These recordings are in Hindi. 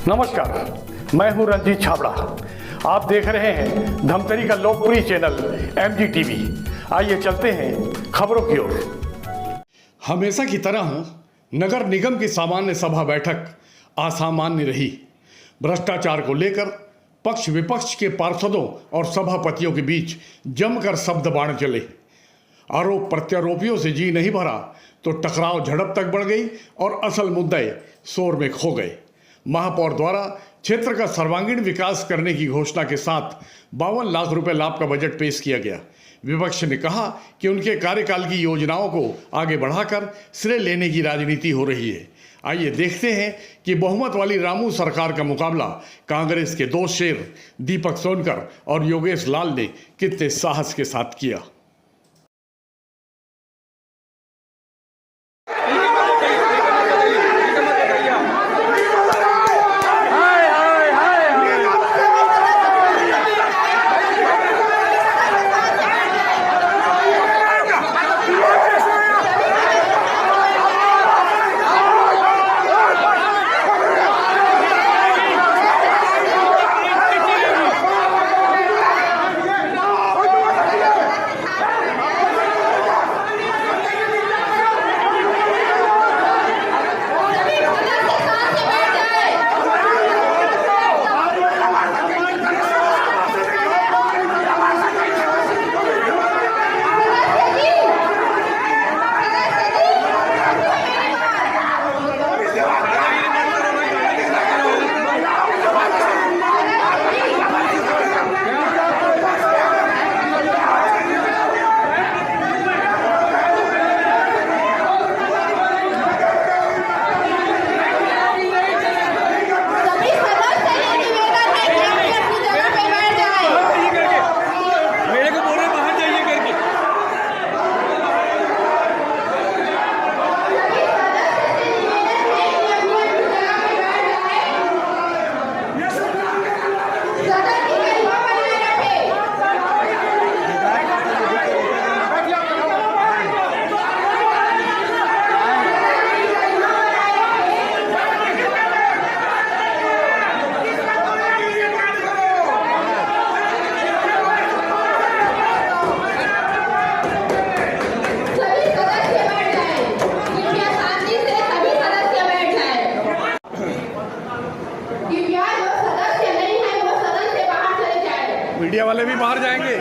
नमस्कार, मैं हूं रंजीत छाबड़ा। आप देख रहे हैं धमतरी का लोकप्रिय चैनल MGTV। आइए चलते हैं खबरों की ओर। हमेशा की तरह नगर निगम की सामान्य सभा बैठक असामान्य रही। भ्रष्टाचार को लेकर पक्ष विपक्ष के पार्षदों और सभापतियों के बीच जमकर शब्द बाण चले। आरोप प्रत्यारोपियों से जी नहीं भरा तो टकराव झड़प तक बढ़ गई और असल मुद्दे शोर में खो गए। महापौर द्वारा क्षेत्र का सर्वांगीण विकास करने की घोषणा के साथ 52 लाख रुपए लाभ का बजट पेश किया गया। विपक्ष ने कहा कि उनके कार्यकाल की योजनाओं को आगे बढ़ाकर श्रेय लेने की राजनीति हो रही है। आइए देखते हैं कि बहुमत वाली रामू सरकार का मुकाबला कांग्रेस के दो शेर दीपक सोनकर और योगेश लाल ने कितने साहस के साथ किया। मीडिया वाले भी बाहर जाएंगे।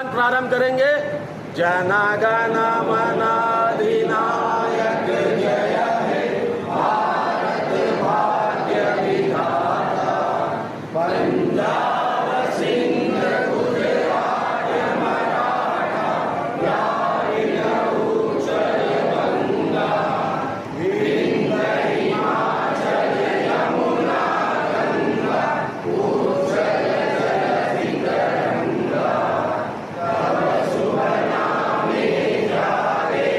प्रारंभ करेंगे। जनगण मन अधिनायक जय हे भारत भाग्य विधाता, पंजाब सिंध गुजरात मराठा द्राविड़ उत्कल गंगा, विंध्य हिमाचल यमुना गंगा, उच्चल जलधि तरंगा, तब शुभ नामे जागे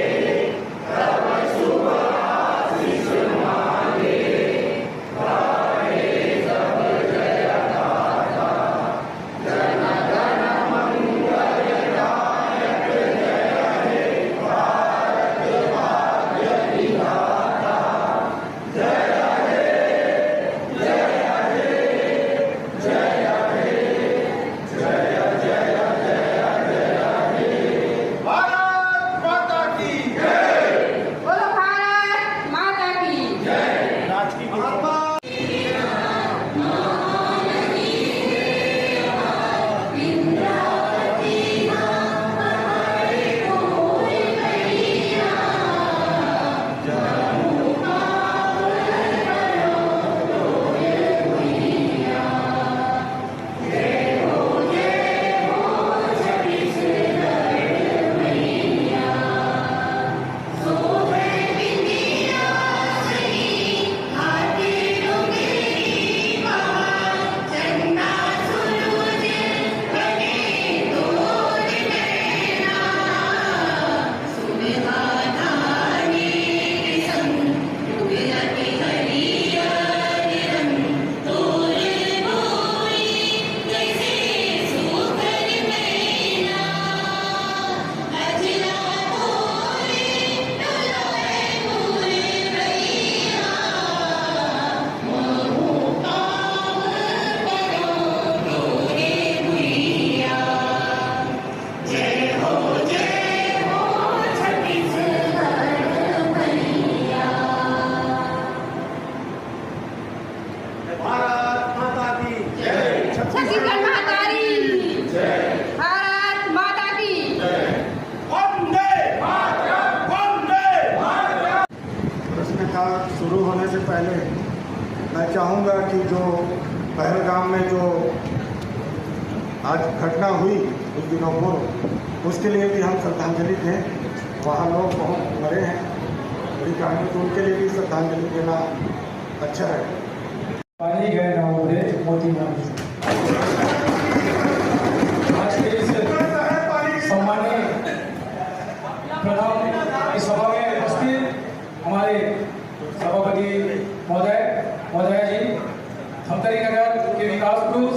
पहले मैं चाहूँगा कि जो पहलगाम में जो आज घटना हुई कुछ दिनों पूर्व, उसके लिए भी हम श्रद्धांजलि दें। वहाँ लोग बहुत मरे हैं, बड़ी कहानी, तो उनके लिए भी श्रद्धांजलि देना अच्छा है। पानी गए ना उभरे मोती आज के इस सम्मानीय प्रणाम इस सभा में उपस्थित हमारे सभापति महोदया जी, धमतरी नगर के विकास पुरुष,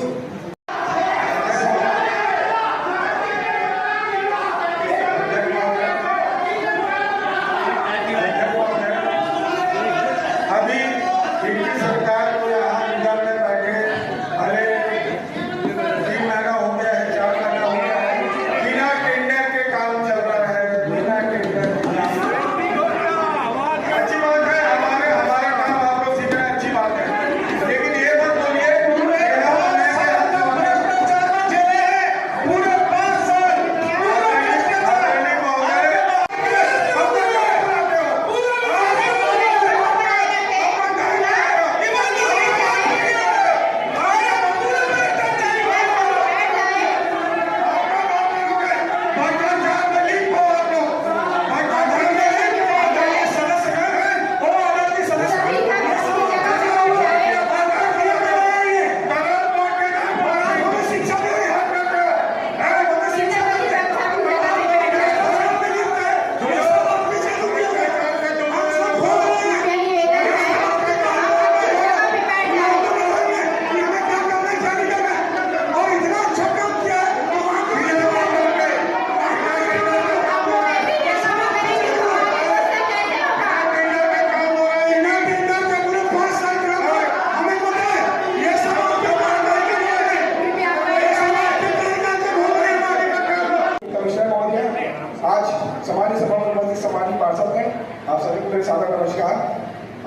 समान्य सभा में उपस्थित सम्मानित पार्षद हैं, आप सभी को मेरे सादर नमस्कार।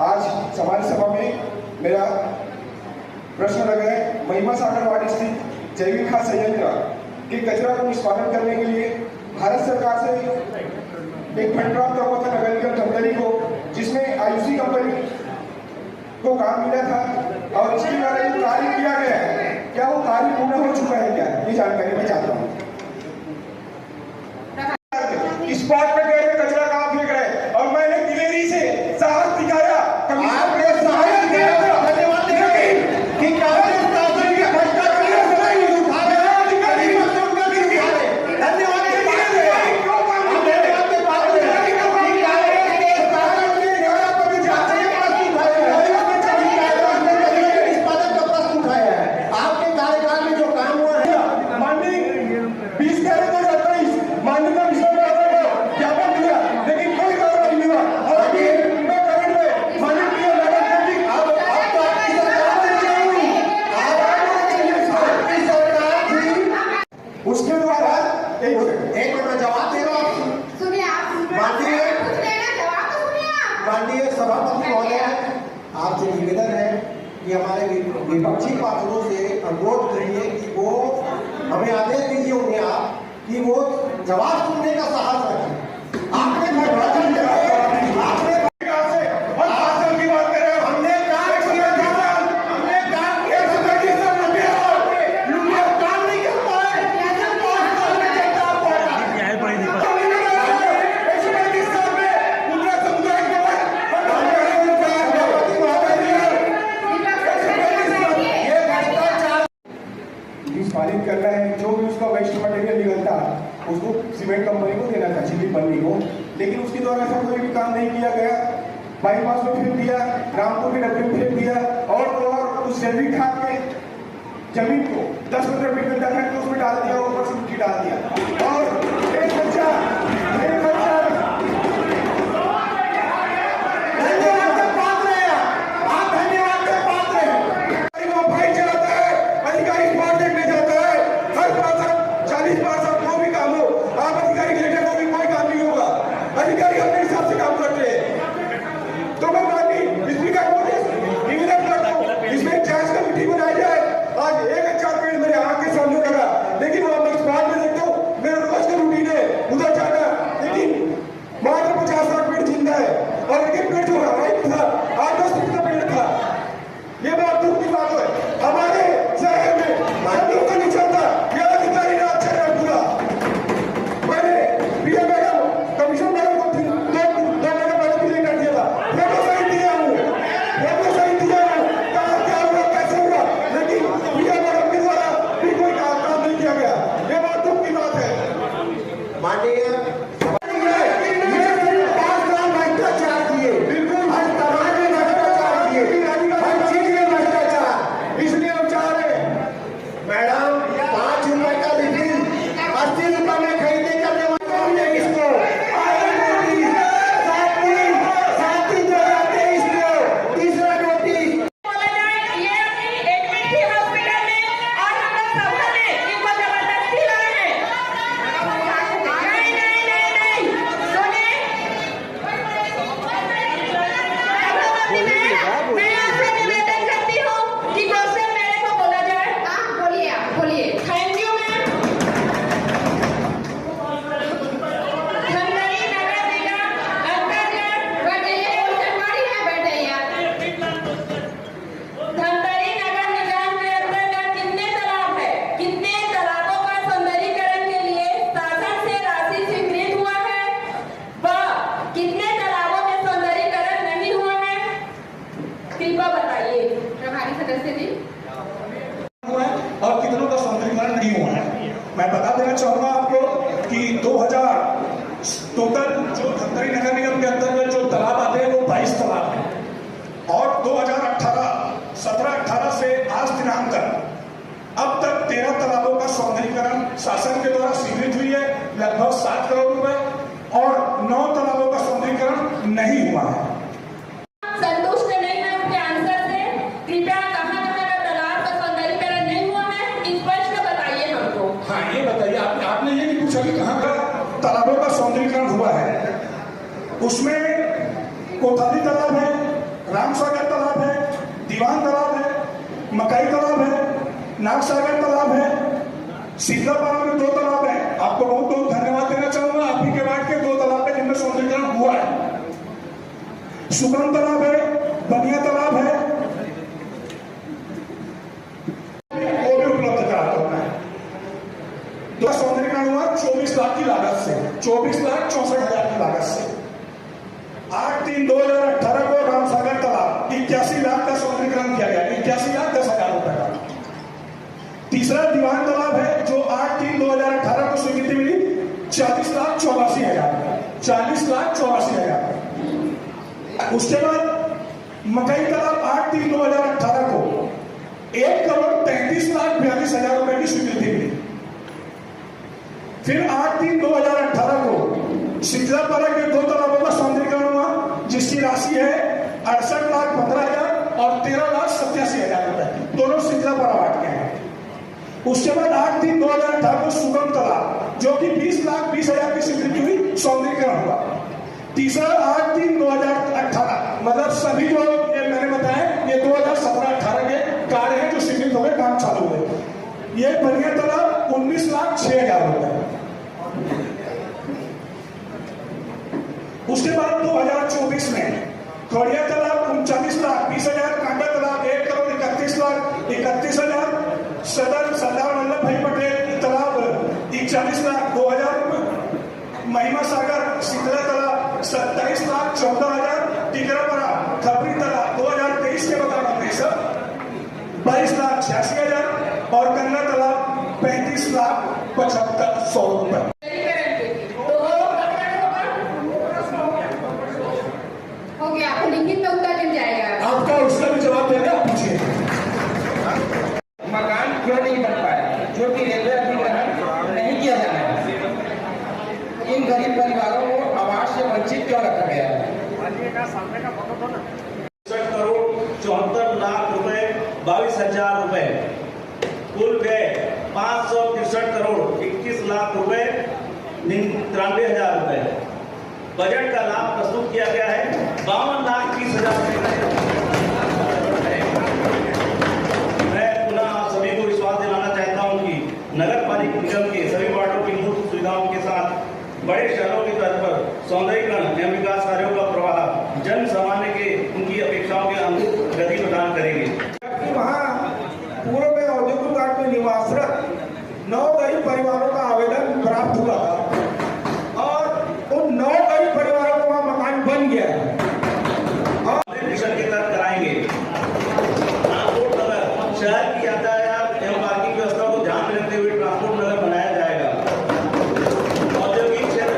आज समान्य सभा में मेरा प्रश्न लगा है, महिमा सागर वार्ड स्थित जैविक खाद संयंत्र के कचरा को निष्पादन करने के लिए भारत सरकार से एक फंड प्राप्त हुआ था नगर निगम धमतरी को, जिसमें आयुषी कंपनी को काम मिला था और इसके द्वारा जो कार्य किया गया है, क्या वो कार्य पूर्ण हो चुका है क्या, ये जानकारी मैं चाहता हूँ। स्पॉट पे गए कचरा कहाँ फेंक रहे, और मैंने दिलेरी से साहस दिखाया, आपने साहस दिखाया, धन्यवाद कि कांग्रेस शासन के भ्रष्टाचार से नहीं उठा रहे, अधिकारी मतलब का भी उठा रहे, धन्यवाद के बात है, धन्यवाद के बात है कि कांग्रेस के शासन के द्वारा कभी जांच के प्रश्न उठाए हैं, निष्पादन का प्रश्न उठाया है। आपके कार्यकाल में जो काम हुआ है, माननीय 20 तारीख को 27 माननीय उसके द्वारा एक मिनट जवाब दे रहा हूँ। माननीय सभापति महोदय, आपसे निवेदन है कि हमारे विपक्षी पार्षदों से अनुरोध करिए कि वो हमें आदेश दीजिए उन्हें आप कि वो जवाब सुनने का साहस रखें। आपने पालित करना है, जो भी उसका वेस्ट मटेरियल निकलता है उसको सीमेंट कंपनी को देना था, चिल्ली पन्नी को, लेकिन उसके द्वारा ऐसा कोई भी काम नहीं किया गया। बाईपास में फेंक दिया, रामपुर के डब्बे में फेंक दिया, और उस जैविक खाद के जमीन को 10-15 फीट गड्ढा करके तो उसमें डाल दिया, ऊपर से मिट्टी डाल दिया, और एक बच्चा अधिकारी अपने हिसाब से काम करते हैं। तो मैं माननीय स्पीकर को निवेदन करता हूँ, इसमें जांच कमेटी बनाई जाए। आज एक अच्छा पेड़ मेरे आंख के सामने लगा, लेकिन वो मैं इस बात में देखता हूँ, मेरे और कितनों का सौंदर्यीकरण नहीं हुआ है। मैं बता देना चाहूंगा आपको कि 2000 टोटल जो धमतरी नगर निगम के अंतर्गत जो तालाब आते हैं वो 22 तालाब हैं और 2017-18 से आज दिनांक तक अब तक 13 तालाबों का सौंदर्यीकरण शासन के द्वारा स्वीकृत हुई है, लगभग 7 करोड़ रुपए, और 9 तालाबों का सौंदर्यीकरण नहीं हुआ है। संतुष्ट नहीं है आपके आंसर से? कृपया कहाँ का तालाब का सौंदर्यीकरण नहीं हुआ है, स्पष्ट बताइए हमको। हाँ, ये बताइए, आपने ये नहीं पूछा कि कहाँ का तालाबों का सौंदर्यीकरण हुआ है। उसमें कोठारी तालाब है, रामसागर तालाब है, दीवान तालाब है, मकई तालाब है, नागसागर तालाब है, शीतलापारा में 2 तालाब है। आपको बहुत बहुत धन्यवाद देना चाहूंगा, आप ही के वार्ड के 2 तालाब है जिनमें सौंदर्यीकरण हुआ है। सुगम तालाब है, बनिया तालाब है, वो भी उपलब्ध कराता हूं मैं। तो सौंदर्यीकरण हुआ 24 लाख की लागत से, 24,64,000 की लागत से। 8/3/2018 को रामसागर तालाब 81 लाख का सौंदर्यीकरण किया गया, 81,10,000 रुपए का। तीसरा दीवान तालाब है जो 8/3/2018 को स्वीकृति मिली 40,84,000, 40,84,000। उसके बाद मकई तालाब 8/3/2018 को 1,33,42,000 रुपए की स्वीकृति मिली। फिर 8/3/2018 को शीतलापारा के 2 तालाबों का सौंदर्यीकरण हुआ जिसकी राशि है 68,15,000 और 13,87,000 रुपए, दोनों शीतलापारा वार्ड के हैं। उसके बाद 8/3/2018 को सुगम तालाब जो कि 20,20,000 की स्वीकृति हुई, सौंदर्यीकरण हुआ। तीसरा 8/3/2018, मतलब सभी जो ये मैंने बताया ये 2017-18 के कार्य हैं जो स्वीकृत हो गए, काम चालू हुए। ये बनिया तालाब 19,06,000 रुपए। उसके बाद 2024 में खड़िया तालाब 39,20,000, कांडा तालाब 1,31,31,000, सदर सरदार वल्लभ भाई पटेल तालाब 41,02,000 रुपए, महिमा सागर शीतला तालाब 27,14,000, टिकरापारा खबरी तालाब 2023 के मुताबिक 22,86,000 और गंगा तालाब 35,75,100 रुपए। हो गया, आपको लिखित में उत्तर मिल जाएगा। आपका उसका भी जवाब देना, आप पूछिए। मकान क्यों नहीं बन पाया, जो कि रेलवे अधिग्रहण नहीं किया जाना है? इन गरीब परिवारों को आवास से वंचित क्यों रखा गया है? 64,74 रुपए 22,000 रुपए, कुल व्यय 563 लाख रुपए 93,000 रुपए। बजट का लाभ प्रस्तुत किया गया है 52,30,000 रुपए। मैं पुनः आप सभी को विश्वास दिलाना चाहता हूं कि नगर पालिका निगम के सभी वार्डों की मूलभूत सुविधाओं के साथ बड़े शहरों की तर्ज पर सौंदर्यीकरण एवं विकास कार्यों का प्रवाह जन सामान्य के उनकी अपेक्षाओं के अनुरूप गति प्रदान करेंगे। वहाँ पूर्व में औद्योगिक कार्ड में निवासरत 9 गरीब परिवारों का आवेदन प्राप्त हुआ था और उन 9 गरीब परिवारों को वहाँ मकान बन गया है। मिशन के तहत कराएंगे। ट्रांसपोर्ट नगर शहर की यातायात एवं पार्किंग व्यवस्था को ध्यान में रखते हुए ट्रांसपोर्ट नगर बनाया जाएगा। औद्योगिक क्षेत्र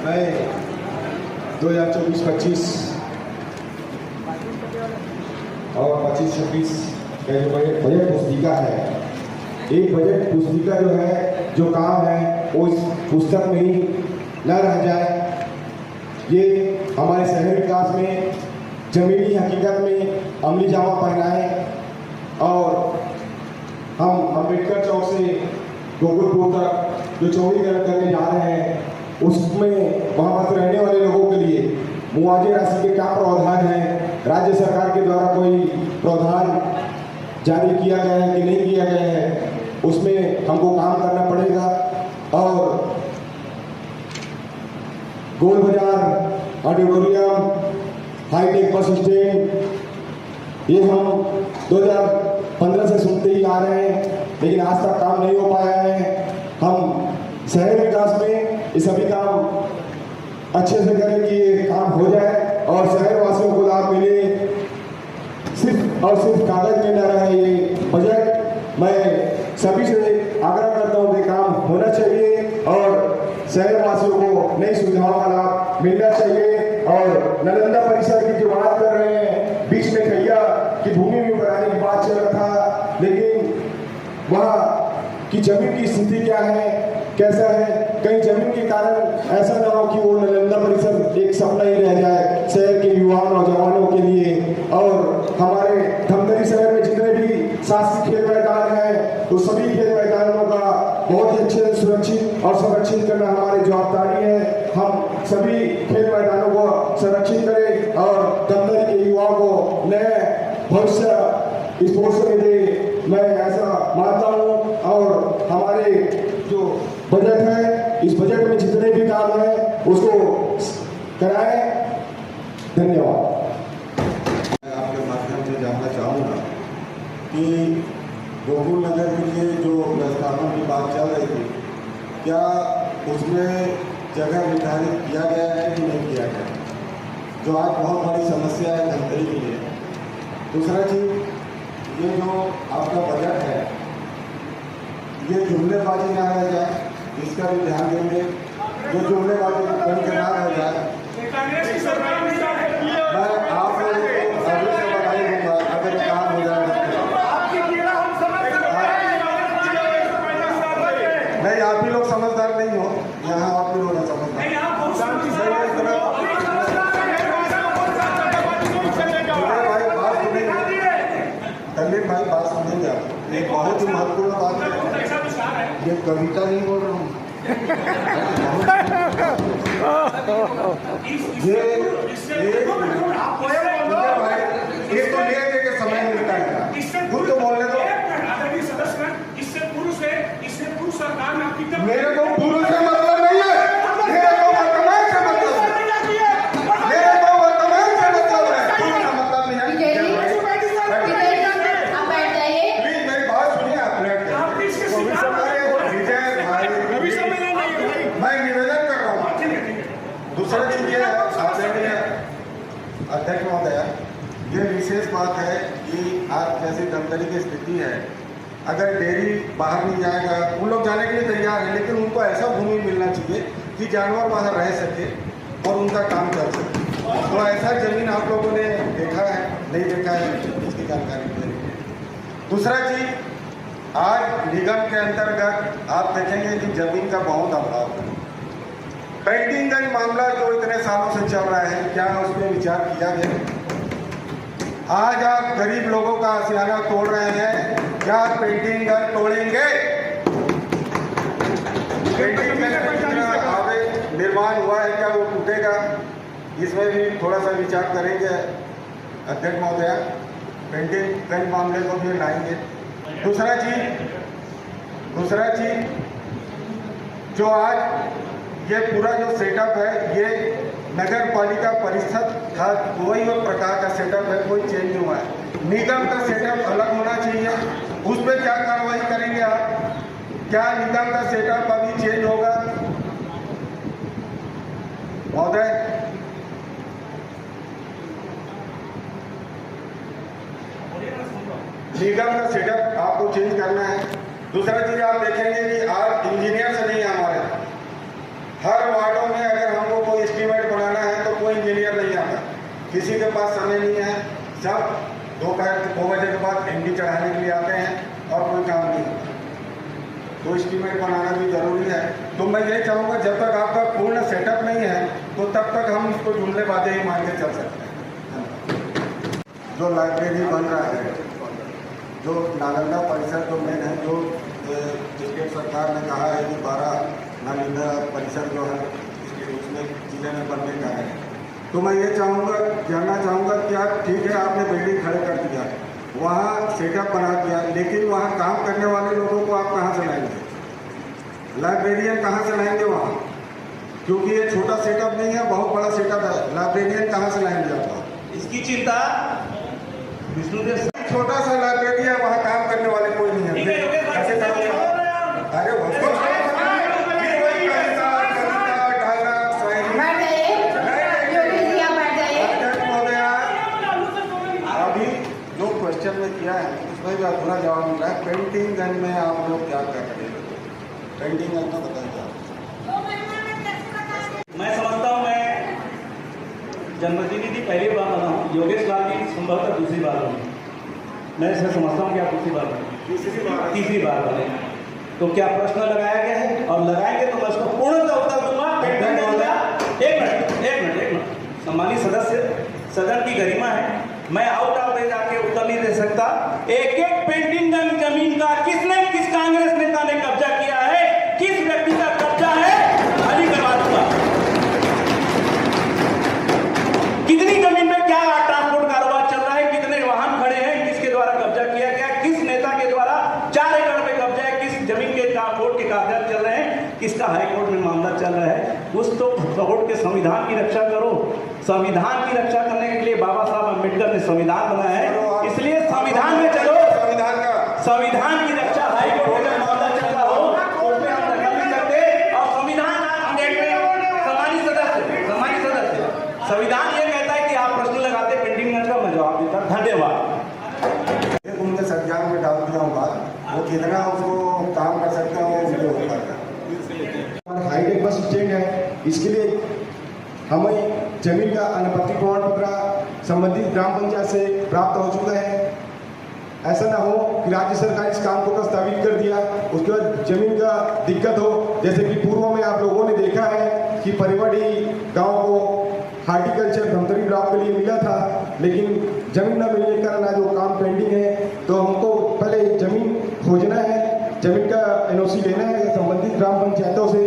मैं 2024-25 और 25-26 का जो बजट पुस्तिका है, एक बजट पुस्तिका जो है, जो काम है वो इस पुस्तक में ही न रह जाए। ये हमारे शहरी विकास में जमीनी हकीकत में अमली जामा पहनाए और हम अम्बेडकर चौक से गोकुलपुर तक जो चौड़ीकरण करने जा रहे हैं, उसमें वहाँ पर रहने वाले लोगों के लिए मुआवजे राशि के क्या प्रावधान है, राज्य सरकार के द्वारा कोई प्रावधान जारी किया गया है कि नहीं किया गया है, उसमें हमको काम करना पड़ेगा। और गोल बाजार, ऑडिटोरियम, हाईटेक बस स्टैंड, ये हम 2015 से सुनते ही आ रहे हैं, लेकिन आज तक काम नहीं हो पाया है। हम शहर विकास में ये सभी काम अच्छे से करें कि ये काम हो जाए और शहर वासियों को लाभ मिले, सिर्फ और सिर्फ कागज में न रहे ये बजट। मैं सभी से आग्रह करता हूँ कि काम होना चाहिए और शहर वासियों को नई सुविधाओं का लाभ मिलना चाहिए। और नालंदा परिसर की जो बात कर रहे हैं, बीच में कहिया की भूमि में बनाने की बात चल रहा था, लेकिन वहाँ की जमीन की स्थिति क्या है, कैसा है, कहीं जमीन के कारण ऐसा ना हो कि वो नालंदा परिसर एक सपना ही रह जाए शहर के युवा नौजवानों के लिए। और हमारे धमतरी शहर में जितने भी शासकीय खेल मैदान हैं, तो सभी खेल मैदानों का बहुत ही अच्छे से सुरक्षित और संरक्षित करना हमारी जवाबदारी है। हम सभी खेल मैदानों को संरक्षित करें और धमतरी के युवाओं को नए भविष्य स्पोर्ट्स में दे, मैं ऐसा मानता हूँ। और हमारे जो बजट है, इस बजट में जितने भी काम है उसको कराएं। धन्यवाद। मैं आपके माध्यम से जानना चाहूँगा कि गोकुल नगर के लिए जो प्रस्तावों की बात चल रही थी, क्या उसमें जगह निर्धारित किया गया है कि नहीं किया गया, जो आज बहुत बड़ी समस्या है धमतरी के लिए। दूसरा चीज़, ये जो आपका बजट है, ये जुमलेबाजी ना रह जाए, इसका भी ध्यान देंगे। जो जुमलेबाजी बन के ना रह जाए, मैं आप लोगों को अभी से बधाई दूंगा अगर ये काम हो जाए। नहीं, आप ही लोग समझदार नहीं हो, यहाँ आप ही लोग हैं समझदार। कल्ले भाई बात सुनेंगे आप, एक बहुत ही महत्वपूर्ण बात है, ये कविता नहीं बोल रहा हूँ, ये तो ले के समय मिलता है, खुद तो बोलने दो। मेरे को पूर्व से मतलब नहीं है, मेरे को वर्तमान से मतलब है, मेरे को वर्तमान से मतलब है, पूर्व से मतलब नहीं है। प्लीज मेरी बात सुनिए, आप मैं निवेदन कर रहा हूँ। दूसरा चीज ये है, अध्यक्ष महोदय, ये विशेष बात है कि आज जैसी धमतरी की स्थिति है, अगर डेयरी बाहर नहीं जाएगा, उन लोग जाने के लिए तैयार है, लेकिन उनको ऐसा भूमि मिलना चाहिए कि जानवर वहाँ रह सके और उनका काम कर सके। तो ऐसा जमीन आप लोगों ने देखा है, नहीं देखा है, इसकी जानकारी देंगे। दूसरा चीज, आज निगम के अंतर्गत आप देखेंगे कि जमीन का बहुत अभाव है। पेंटिंगगंज मामला जो इतने सालों से चल रहा है, क्या उस पर विचार किया गया? आज आप गरीब लोगों का आशियाना तोड़ रहे हैं, क्या पेंटिंगगंज तोड़ेंगे? पेंटिंगगंज निर्माण हुआ है, क्या वो टूटेगा? इसमें भी थोड़ा सा विचार करेंगे अध्यक्ष महोदया, पेंटिंगगंज मामले को भी लाएंगे। दूसरा चीज जो आज ये पूरा जो सेटअप है, ये नगर पालिका परिषद का कोई और प्रकार का सेटअप है, कोई चेंज नहीं हुआ है। निगम का सेटअप अलग होना चाहिए, उस पर क्या कार्रवाई करेंगे आप? क्या निगम का सेटअप अभी चेंज होगा महोदय? निगम का सेटअप आपको चेंज करना है। दूसरा चीज आप देखेंगे कि आज इंजीनियर से नहीं, हमारे हर वार्डों में अगर हमको किसी के पास समय नहीं है, सब दोपहर 2 बजे के बाद एमडी चढ़ाने के लिए आते हैं और कोई काम नहीं होता। तो एस्टीमेट बनाना भी जरूरी है। तो मैं ये चाहूँगा जब तक आपका पूर्ण सेटअप नहीं है तो तब तक हम इसको जुमलेबाजी ही मान के चल सकते हैं। जो लाइब्रेरी बन रहा है, जो नालंदा परिसर जो मेन है, जो स्टेट सरकार ने कहा है कि 12 नालंदा परिसर जो है उसमें जिले में बनने का है, तो मैं ये जानना चाहूँगा कि आप ठीक है आपने बिल्डिंग खड़े कर दिया, वहाँ सेटअप बना दिया, लेकिन वहाँ काम करने वाले लोगों को आप कहाँ से लाएंगे? लाइब्रेरियन कहाँ से लाएंगे वहाँ? क्योंकि ये छोटा सेटअप नहीं है, बहुत बड़ा सेटअप है। लाइब्रेरियन कहाँ से लाएंगे आप? इसकी चिंता विष्णुदेव छोटा सा लाइब्रेरी है, वहाँ काम करने वाले कोई नहीं है। कैसे करोगे? अरे अभी जो क्वेश्चन में किया है उसमें भी अधूरा जवाब मिला है। पेंटिंग गन में आप लोग क्या कर रहे हैं? पेंटिंग गन में बताइए। मैं समझता हूँ, मैं जनप्रतिनिधि पहली बार बना हूँ, योगेश लाल की संभवतः दूसरी बार बनी। मैं इसे समझता हूँ कि आप दूसरी बार बने, तीसरी बार बने। तो क्या प्रश्न लगाया गया है और लगाएंगे तो मैं उसको पूर्णतः उत्तर दूंगा। एक मिनट सम्मानित सदस्य, सदन की गरिमा है, मैं आउट ऑफ दे जाके उत्तर नहीं दे सकता। एक पेंटिंग गन जमीन का किस कांग्रेस नेता ने कब्जा किया है, किस व्यक्ति का कब्जा है, खाली करवा दूंगा। कितनी जमीन में क्या ट्रांसपोर्ट कारोबार चल रहा है, कितने वाहन खड़े हैं, किसके द्वारा कब्जा किया गया, किस नेता के द्वारा 4 एकड़ पे कब्जा है, किस जमीन के ट्रांसपोर्ट के कागजात चल रहे हैं, किसका हाईकोर्ट में मामला चल रहा है। उस तो कोर्ट के संविधान की रक्षा करो। संविधान की रक्षा करने के लिए बाबा साहब अम्बेडकर ने संविधान बनाया है, इसलिए संविधान में चलो। संविधान की रक्षा हाईकोर्ट में मामला चल रहा हो, कोर्ट में आप दखल नहीं करते। और संविधान सम्मानित सदस्य, संविधान ये कहता है कि आप प्रश्न लगाते, पेंटिंग गन का मैं जवाब देता। धन्यवाद। उनके संज्ञान में डाल दिया होगा, वो कितना उसको काम कर सकते हैं वो मुझे होता है। हाईटेक बस स्टैंड है, इसके लिए हमें जमीन का अनापत्ति प्रमाण पत्र संबंधित ग्राम पंचायत से प्राप्त हो चुका है। ऐसा ना हो कि राज्य सरकार इस काम को प्रस्तावित कर दिया, उसके बाद जमीन का दिक्कत हो। जैसे कि पूर्व में आप लोगों ने देखा है कि परिवाड़ी गांव को हार्टिकल्चर धमतरी ब्लॉक के लिए मिला था, लेकिन जमीन न मिलने के कारण आज वो काम पेंडिंग है। तो हमको पहले जमीन खोजना है, जमीन का एनओसी लेना है संबंधित ग्राम पंचायतों से।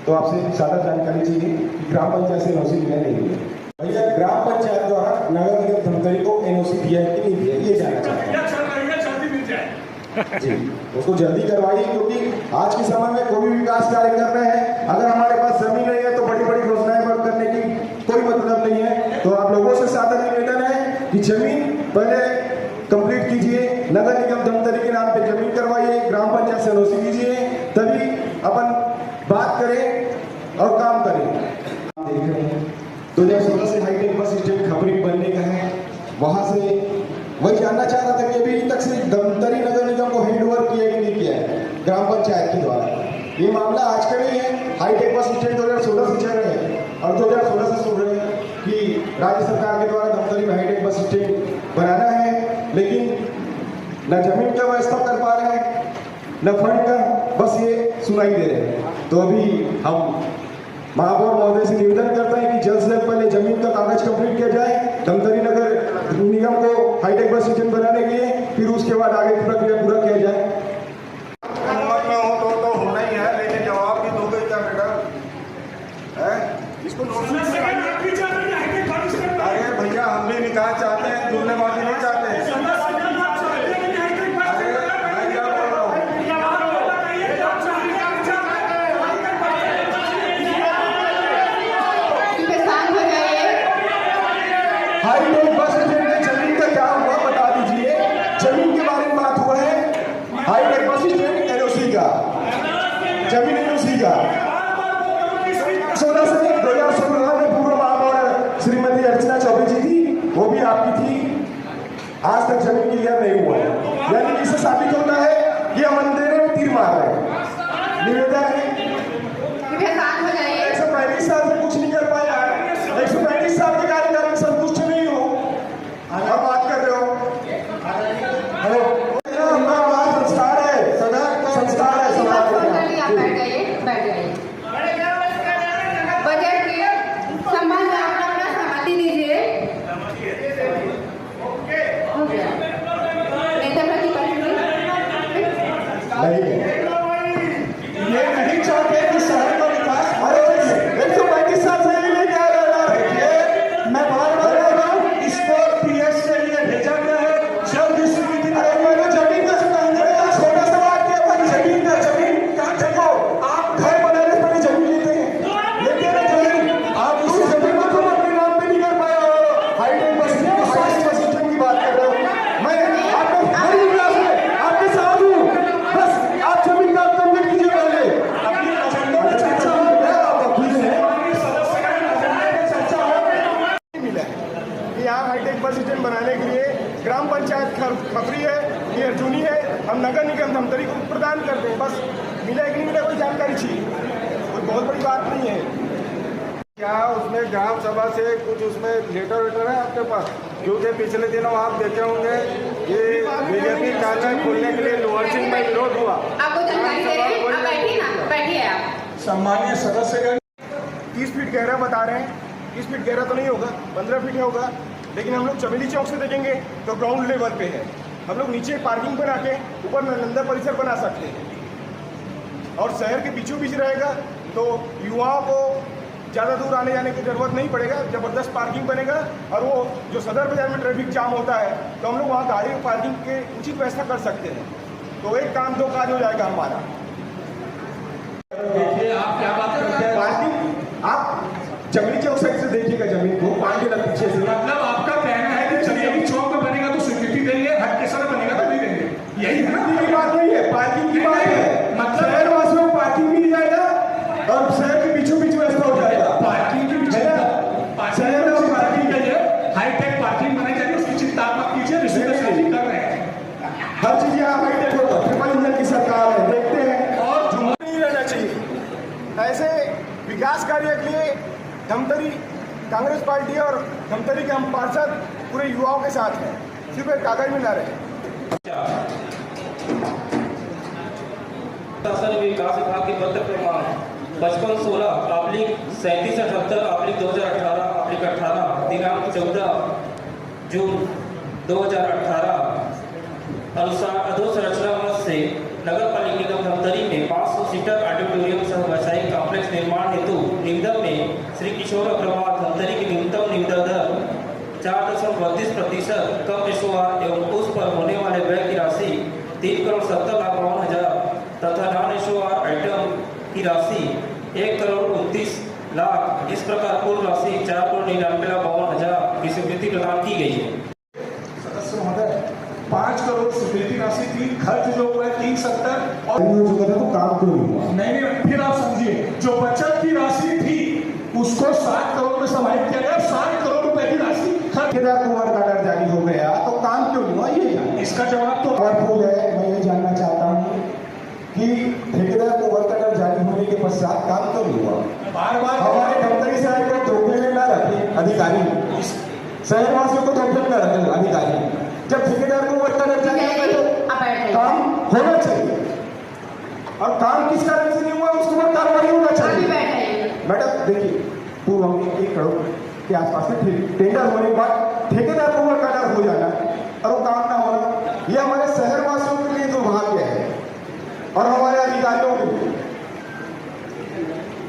तो आपसे सादा जानकारी चाहिए कि ग्राम पंचायत से एनओसी लेना नहीं है। भैया ग्राम पंचायत द्वारा नगर निगम धमतरी को एनओसी दिया है कि नहीं दिया, ये जानना चाहते हैं जी। उसको जल्दी करवाइए, क्योंकि आज के समय में कोई भी विकास कार्य कर रहे हैं, अगर हमारे पास जमीन नहीं है तो बड़ी बड़ी घोषणाएं बंद करने की कोई मतलब नहीं है। तो आप लोगों से सादा निवेदन है कि जमीन पहले कंप्लीट कीजिए, नगर निगम धमतरी के नाम पे जमीन करवाइए, ग्राम पंचायत से एनओसी लीजिए, तभी अपन बात करें और काम करें। देख रहे हैं 2016 से हाईटेक बस स्टैंड खपरी बनने का है, वहां से वही जानना चाह रहा था कि अभी तक से धमतरी नगर निगम को हैंडओवर किया कि नहीं किया है ग्राम पंचायत के द्वारा। ये मामला आज का नहीं है, हाईटेक बस स्टैंड 2016 से चल रहे हैं और 2016 से सुन रहे हैं कि राज्य सरकार के द्वारा धमतरी में हाईटेक बस स्टैंड बनाना है, लेकिन न जमीन का व्यवस्था कर पा रहे हैं न फंड का, बस ये सुनाई दे रहे हैं। तो अभी हम महापौर महोदय से निवेदन करते हैं कि जल्द से जल्द पहले जमीन का कागज कंप्लीट किया जाए धमतरी नगर निगम को हाईटेक बस स्टैंड बनाने के लिए, फिर उसके बाद आगे प्रक्रिया पूरा किया जाए। अनुमत में हो तो होना ही है, लेकिन जवाब भी दोगे क्या बेटा? इसको अरे भैया हम भी निकाल चाहते हैं, जुमलेबाजी नहीं चाहते हैं। हाईटेक बस स्टैंड में जमीन का क्या हुआ बता दीजिए, जमीन के बारे में बात हुआ है। हाईटेक बस स्टैंड एनओसी का, जमीन एनओसी का 2016 में पूर्व महापौर श्रीमती अर्चना चौबे जी थी, वो भी आपकी थी, आज तक जमीन क्लियर नहीं हुआ है। यानी इससे साबित होता है कि हम अंधेरे में तीर मार रहे हैं। निवेदन है 135 साल से कुछ नहीं कर पाया, 135 साल के कार्यकाल में खपरी है कि अर्जुनी है, हम नगर निगम धमतरी को प्रदान करते हैं। बस मिला कि नहीं मिला कोई जानकारी चाहिए, कोई बहुत बड़ी बात नहीं है। क्या उसमें ग्राम सभा से कुछ उसमें लेटर वेटर है आपके पास? क्योंकि पिछले दिनों आप देखे होंगे ये बीजेपी कार्यालय खोलने के लिए लोअर सिंह में विरोध हुआ। आपको जानकारी दे रहे हैं, आप बैठिए ना, बैठिए आप। सम्मानीय सदस्यगण 30 फीट गहरा बता रहे हैं, 30 फीट गहरा तो नहीं होगा, 15 फीट होगा, लेकिन हम लोग चमेली चौक से देखेंगे तो ग्राउंड लेवल पे है। हम लोग नीचे पार्किंग बना के ऊपर नालंदा परिसर बना सकते हैं और शहर के बीचों बीच रहेगा तो युवाओं को ज़्यादा दूर आने जाने की ज़रूरत नहीं पड़ेगा। ज़बरदस्त पार्किंग बनेगा और वो जो सदर बाजार में ट्रैफिक जाम होता है तो हम लोग वहाँ गाड़ी पार्किंग के उचित व्यवस्था कर सकते हैं। तो एक काम दो काज हो जाएगा हमारा। देखिए आप क्या बात करते हैं, पार्किंग आप चमेली चौक साइड से देखिएगा जमीन को, पांडे लग पीछे से। मतलब आपका कहना है कि चमेली चौक में बनेगा तो स्वीकृति देंगे, हट के सर बनेगा तो नहीं देंगे, यही है ना? की बात नहीं है, पार्किंग की बात है। मतलब शहर वासियों को पार्किंग मिल जाएगा और शहर के बीचों बीच व्यवस्था हो जाएगा। पार्किंग की शहर में पार्किंग के लिए हाईटेक पार्किंग बनाई जाएगी, उसकी चिंता मत कीजिए, रिश्वतखोरी कर रहे हैं। हर चीज यहाँ हाईटेक होगा। ट्रिपल इंजन की सरकार है, देखते हैं। और झुमर नहीं रहना चाहिए। ऐसे विकास कार्य के लिए धमतरी कांग्रेस पार्टी और धमतरी के हम पार्षद पूरे युवाओं के साथ हैं, सिर्फ एक कागज में ना रहे। शासन विकास विभाग के पत्र क्रमांक 5516/3778/2018 दिनांक 14 जून 2018 अनुसार अधोसंरचना मद से नगर पालिका निगम धमतरी में 500 सीटर ऑडिटोरियम सह व्यवसायिक कॉम्प्लेक्स निर्माण हेतु निविदा में श्री किशोर अग्रवाल धमतरी की न्यूनतम निविदा दर 4.32% कम एसओआर एवं उस पर होने वाले व्यय की राशि 3,70,52,000 तथा नॉन एसओआर आइटम की राशि 1,29,00,000 इस प्रकार कुल राशि 4,99,52,000 की स्वीकृति प्रदान की गई है। सदस्य महोदय 5 करोड़ स्वीकृति राशि थी, खर्च जो हुआ है 370 और तो काम क्यों नहीं हुआ? नहीं, फिर आप समझिए, जो बचत की राशि थी उसको 7 करोड़ में समाहित किया गया, 7 करोड़ रुपए की राशि ठेकेदार को वर्क ऑर्डर जारी हो गया तो काम क्यों नहीं हुआ? ये इसका जवाब तो पावरफुल है। मैं ये जानना चाहता हूँ कि ठेकेदार को वर्क ऑर्डर जारी होने के पश्चात काम क्यों नहीं हुआ? बार बार हमारे धमतरी शहर को धोखे में न रखे अधिकारी, शहरवासियों को धोखे में न रखे अधिकारी। जब ठेकेदार को वर्क ऑर्डर जारी होगा तो काम होना चाहिए और काम किस कारण से नहीं हुआ उसके बाद कार्रवाई होना चाहिए। मैडम देखिए, पूर्व में 1 करोड़ के आसपास में टेंडर होने के बाद ठेकेदार को वर्क ऑर्डर हो जाना और वो काम ना होना, ये हमारे शहरवासियों के लिए दुर्भाग्य है और हमारे अधिकारियों के लिए।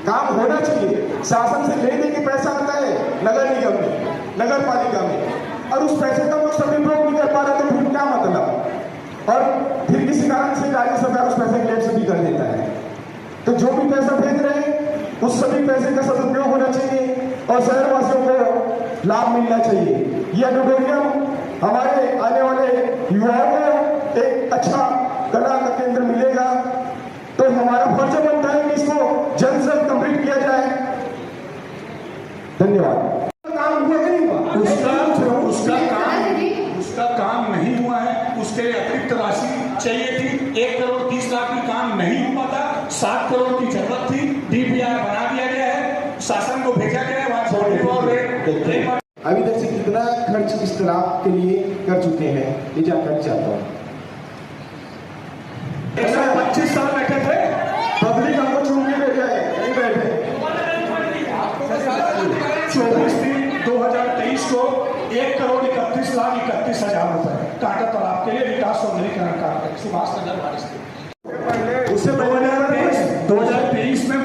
काम होना चाहिए। शासन से ले दे के पैसा आता है नगर निगम में, नगर पालिका में, और उस पैसे का लोग सभी उपयोग नहीं कर पा रहे तो फिर क्या मतलब? और फिर किसी कारण से राज्य सरकार उस पैसे क्लेम से भी कर देता है। तो जो भी पैसा भेज रहे हैं उस सभी पैसे का सदुपयोग होना चाहिए और शहरवासियों को लाभ मिलना चाहिए। यह ऑडिटोरियम हमारे आने वाले युवाओं को एक अच्छा कला का केंद्र मिलेगा, तो हमारा फर्ज बनता है कि इसको जल्द से जल्द कंप्लीट किया जाए। धन्यवाद। काम हुआ कि नहीं हुआ? उसका काम नहीं हुआ है, उसके लिए अतिरिक्त राशि चाहिए थी। 1,30,00,000 की काम नहीं हुआ था, 7 करोड़ की जरूरत थी, DPR बना दिया गया है, शासन को भेजा गया है। अभी तक से कितना खर्च इस तालाब के लिए कर चुके हैं ये जानकारी चाहता हूँ। 125 साल बैठे थे, पब्लिक हमको चुन के भेजा है, नहीं बैठे। 24/3/2023 को 1,31,31,000 रुपए टाटा तालाब के लिए विकास सौंदर्यीकरण कार्य सुभाष नगर वार्ड स्थित। उससे पहले 2023 में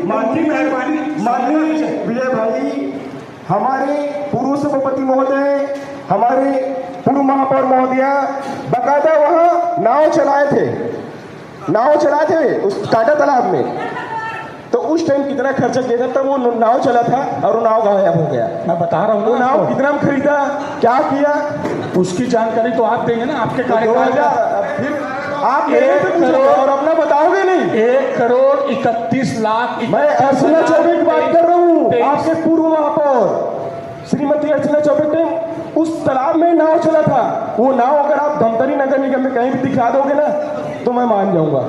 माननीय मेहरबानी माननीय विजय भाई, हमारे पूर्व सभापति महोदय, हमारे पूर्व महापौर महोदया बकायदा वहाँ नाव चलाए थे उस टाटा तालाब में। तो उस टाइम कितना खर्चा किया था? तब वो नाव चला था और वो नाव गायब हो गया। मैं बता रहा हूँ, वो नाव कितना खरीदा, क्या किया, उसकी जानकारी तो आप देंगे ना, आपके कार्यकाल में। फिर आप 1 करोड़ और अपना बताओगे नहीं? 1,31,00,000। मैं अर्चना चौबे की बात कर रहा हूँ, आपके पूर्व महापौर श्रीमती अर्चना चौबे उस तालाब में नाव चला था। वो नाव अगर आप धमतरी नगर निगम में कहीं भी दिखा दोगे ना तो मैं मान जाऊंगा।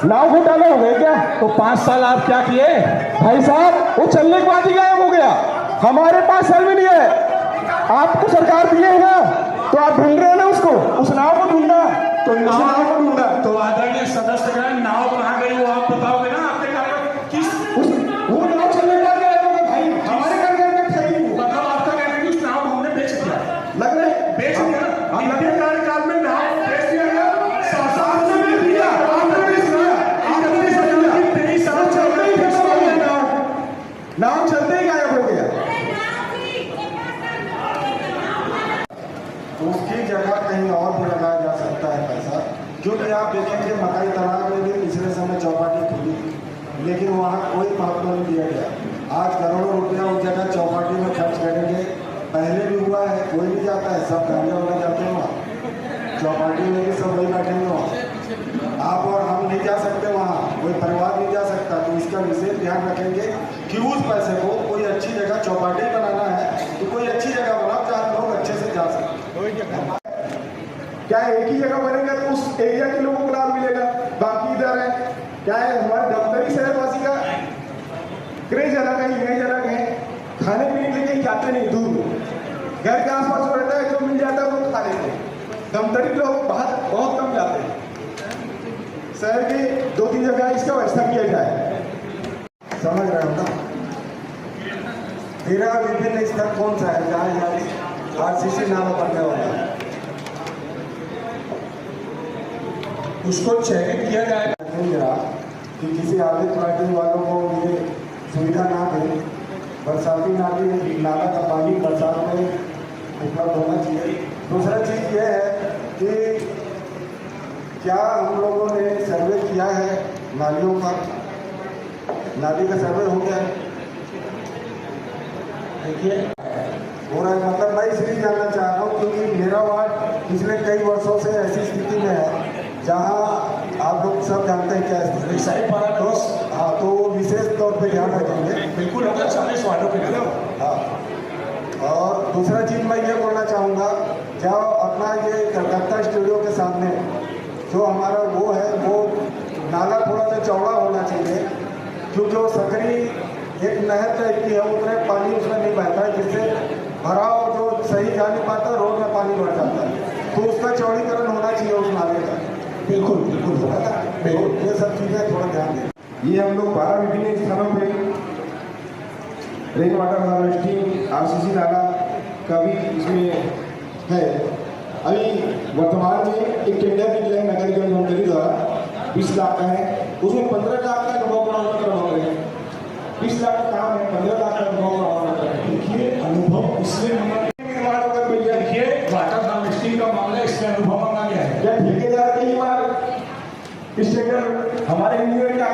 नाव घोटाला हो गया क्या? तो 5 साल आप क्या किए भाई साहब? वो चलने के बाद ही गायब हो गया। हमारे पास सर भी नहीं है, आपको सरकार दिए है ना, तो आप ढूंढ रहे हैं ना उसको, उस नाव को ढूंढना, तो उस नाव को ढूंढना। तो आदरणीय सदस्यगण, नाव कहाँ गई वो आप बताओगे ना? आपके कार्य किस वो नाव चलने के बाद गायब हो गया भाई, हमारे घर में खड़ी वो। मतलब आपका कहना है कि उस नाव को हमने बेच दिया, लग रहा है बेच दिया ना? आपके कार्यकाल में नाव बेच दिया गया, शासन ने बेच दिया, आपने बेच दिया, आपने सरकार की 23 साल चलते ही खत्म हो गया, नाव चलते ही गायब हो गया। तो उसकी जगह कहीं और भी लगाया जा सकता है पैसा, क्योंकि आप देखेंगे मकाई तालाब में भी पिछले समय चौपाटी खुली, लेकिन वहाँ कोई महत्व नहीं दिया गया। आज करोड़ों रुपया उस जगह चौपाटी में खर्च करेंगे, पहले भी हुआ है, कोई नहीं जाता है, सब गांजा वाले जाते हैं वहाँ, चौपाटी में भी सब वही बैठेंगे वहाँ। आप और हम नहीं जा सकते वहाँ, कोई परिवार नहीं जा सकता। तो इसका विशेष ध्यान रखेंगे कि उस पैसे को कोई अच्छी जगह चौपाटी बनाना है तो कोई अच्छी जगह बनाओ जहाँ लोग अच्छे से जा सकें। क्या एक ही जगह बनेगा तो उस एरिया के लोगों को लाभ मिलेगा, बाकी इधर है क्या है हमारे धमतरी शहरवासी का क्रेज अलग है, इमेज अलग है, खाने पीने के लिए कहीं जाते नहीं, दूर घर के आसपास जो रहता है जो मिल जाता है वो खा लेते हैं। धमतरी लोग बाहर बहुत कम जाते हैं, शहर के 2-3 जगह इसका व्यवस्था किया जाए। समझ रहे हो ना? तेरा विभिन्न स्तर कौन सा है जहाँ RCC नाला बनने वाला है? उसको चयनित किया जाएगा कि किसी आर्थिक पार्टी वालों को ये सुविधा ना दे, बरसाती नाला का पानी बरसात में उपलब्ध होना चाहिए। दूसरा चीज़ ये है कि क्या हम लोगों ने सर्वे किया है नालियों का? नाली का सर्वे हो गया है? देखिए हो रहा है, मतलब मैं इसलिए जानना चाह रहा हूँ क्योंकि मेरा वार्ड पिछले कई वर्षों से ऐसी स्थिति में है जहाँ आप लोग सब जानते हैं क्या स्थिति है। हाँ, तो विशेष तौर पे ध्यान रखेंगे बिल्कुल होगा 40 वार्डों के लिए। हाँ, और दूसरा चीज़ मैं ये बोलना चाहूँगा, जब अपना ये कलकत्ता स्टूडियो के सामने जो हमारा वो है, वो नाला थोड़ा सा चौड़ा होना चाहिए, क्योंकि वो सकरी एक नहर टाइप की है, उतने पानी उसमें नहीं बहता है, जिससे भराव जो सही जा नहीं पाता, रोड में पानी भर जाता है, तो उसका चौड़ीकरण होना चाहिए उस नाले का। बिल्कुल बिल्कुल तो ये सब चीज़ें थोड़ा ध्यान दें। ये हम लोग 12 विभिन्न स्थानों पे रेन वाटर हार्वेस्टिंग RCC नाला का भी इसमें है। अभी वर्तमान में एक टेंडर निकला है नगर निगम धमतरी द्वारा 20 लाख का है, उसमें 15 लाख का अनुभव प्रमाण पत्र मांग रहे हैं। 20 लाख का काम है, 15 लाख का अनुभव प्रमाण पत्र है। देखिए अनुभव इसलिए निर्माण होकर मिल जाए। देखिए वाटर हार्वेस्टिंग का मामला इसलिए अनुभव मांगा गया है। क्या ठेकेदार के ही मार इस टेंडर हमारे इंजीनियर क्या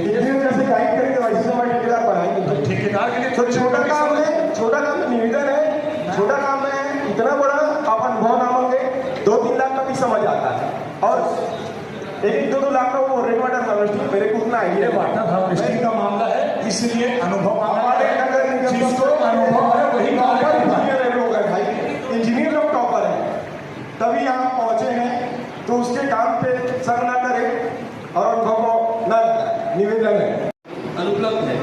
इंजीनियर जैसे गाइड करेंगे वैसे हमारे ठेकेदार बनाएंगे। ठेकेदार के लिए तो छोटा काम है, छोटा काम निवेदन है, छोटा काम है, इतना बड़ा आप अनुभव ना मांगे, 2-3 लाख का भी समझ आता है, और 1-2 लाख का वो रेन वाटर हार्वेस्टिंग मेरे को उतना आइडिया वाटर हार्वेस्टिंग का मामला है, इसलिए अनुभव हमारे नगर निगम जिसको अनुभव है वही इंजीनियर लोग है भाई, इंजीनियर लोग टॉपर है, तभी यहाँ पहुंचे हैं, तो उसके काम पे सर ना करें और अनुभव न निवेदन है अनुपलब्ध है।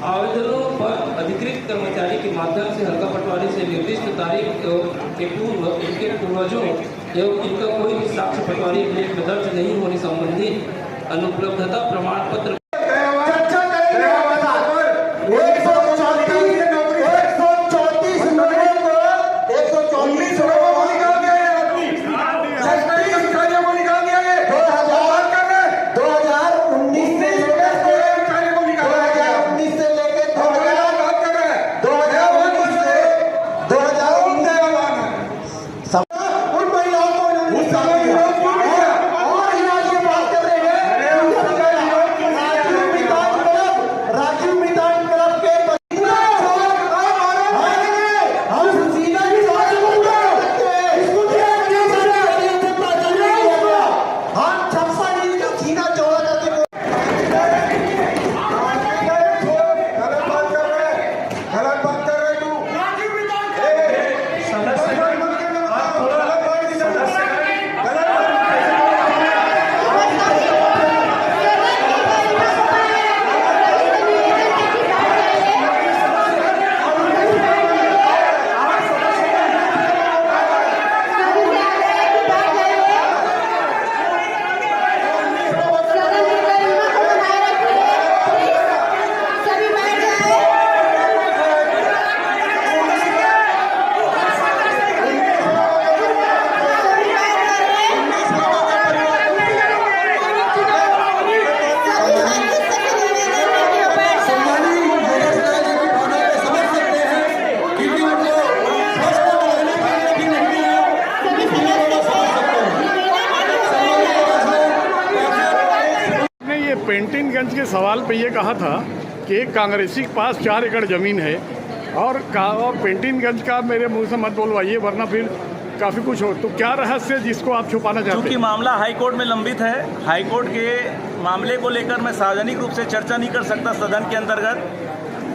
आवेदनों पर अधिकृत कर्मचारी के माध्यम से हल्का पटवारी से निर्दिष्ट तारीख के पूर्व इनके पूर्वजों एवं इनका कोई भी साक्ष्य पटवारी लेख में दर्ज नहीं होने संबंधी अनुपलब्धता प्रमाण पत्र पेंटिनगंज के सवाल पे ये कहा था कि एक कांग्रेसी के पास 4 एकड़ ज़मीन है और पेंटिनगंज का मेरे मुंह से मत बोलवाइए वरना फिर काफ़ी कुछ हो। तो क्या रहस्य है जिसको आप छुपाना चाहते क्योंकि हैं? मामला हाईकोर्ट में लंबित है, हाईकोर्ट के मामले को लेकर मैं सार्वजनिक रूप से चर्चा नहीं कर सकता सदन के अंतर्गत।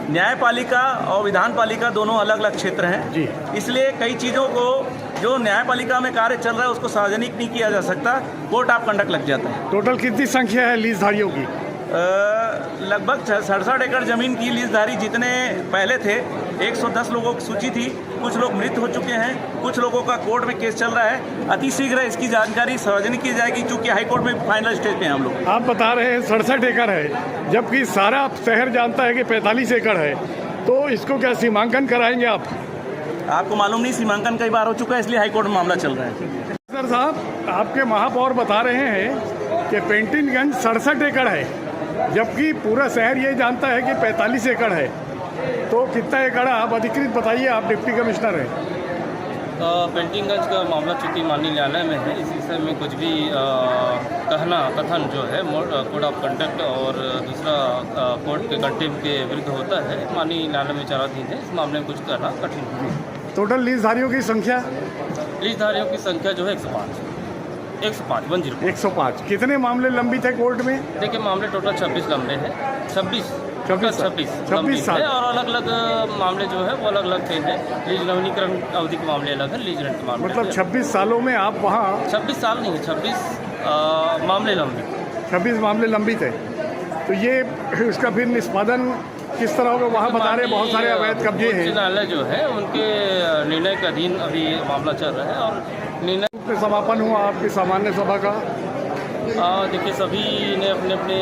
न्यायपालिका और विधान पालिका दोनों अलग अलग क्षेत्र हैं जी। इसलिए कई चीज़ों को जो न्यायपालिका में कार्य चल रहा है उसको सार्वजनिक नहीं किया जा सकता, कोर्ट ऑफ कंडक्ट लग जाता है। टोटल कितनी संख्या है लीजधारियों की? लगभग 67 एकड़ जमीन की लीजधारी जितने पहले थे 110 लोगों की सूची थी। कुछ लोग मृत हो चुके हैं, कुछ लोगों का कोर्ट में केस चल रहा है। अति शीघ्र इसकी जानकारी सार्वजनिक की जाएगी क्योंकि हाईकोर्ट में फाइनल स्टेज पे हैं हम लोग। आप बता रहे हैं 67 एकड़ है जबकि सारा शहर जानता है कि 45 एकड़ है, तो इसको क्या सीमांकन कराएंगे आप? आपको मालूम नहीं, सीमांकन कई बार हो चुका है इसलिए हाईकोर्ट में मामला चल रहा है। सर साहब, आपके महापौर बता रहे हैं कि पेंटिनगंज 67 एकड़ है जबकि पूरा शहर ये जानता है कि 45 एकड़ है, तो कितना एकड़ है आप अधिकृत बताइए, आप डिप्टी कमिश्नर हैं। पेंटिनगंज का मामला चूँकि माननीय न्यायालय में है, इस विषय में कुछ भी कथन जो है कोड ऑफ कंडक्ट और दूसरा कोर्ट के कंटेम्प्ट के विरुद्ध होता है, माननीय न्यायालय में विचाराधीन है। इस मामले में कुछ कहना कठिन है। टोटल लीजधारियों की संख्या? लीजधारियों की संख्या जो है 105 105। कितने मामले लंबित है कोर्ट में? देखिए मामले टोटल 26 लंबे हैं, 26 साल है और अलग अलग मामले जो है वो अलग अलग हैं। लीज नवीनीकरण अवधि के मामले अलग है, लीज रेंट के मामले मतलब 26 सालों में आप वहाँ 26 साल नहीं है, 26 मामले लंबित 26 मामले लंबित है। तो ये उसका फिर निष्पादन किस तरह होगा? वहाँ बता रहे बहुत सारे अवैध कब्जे हैं। न्यायालय जो है उनके निर्णय के अधीन अभी मामला चल रहा है और निर्णय समापन हुआ आपकी सामान्य सभा का। देखिए सभी ने अपने अपने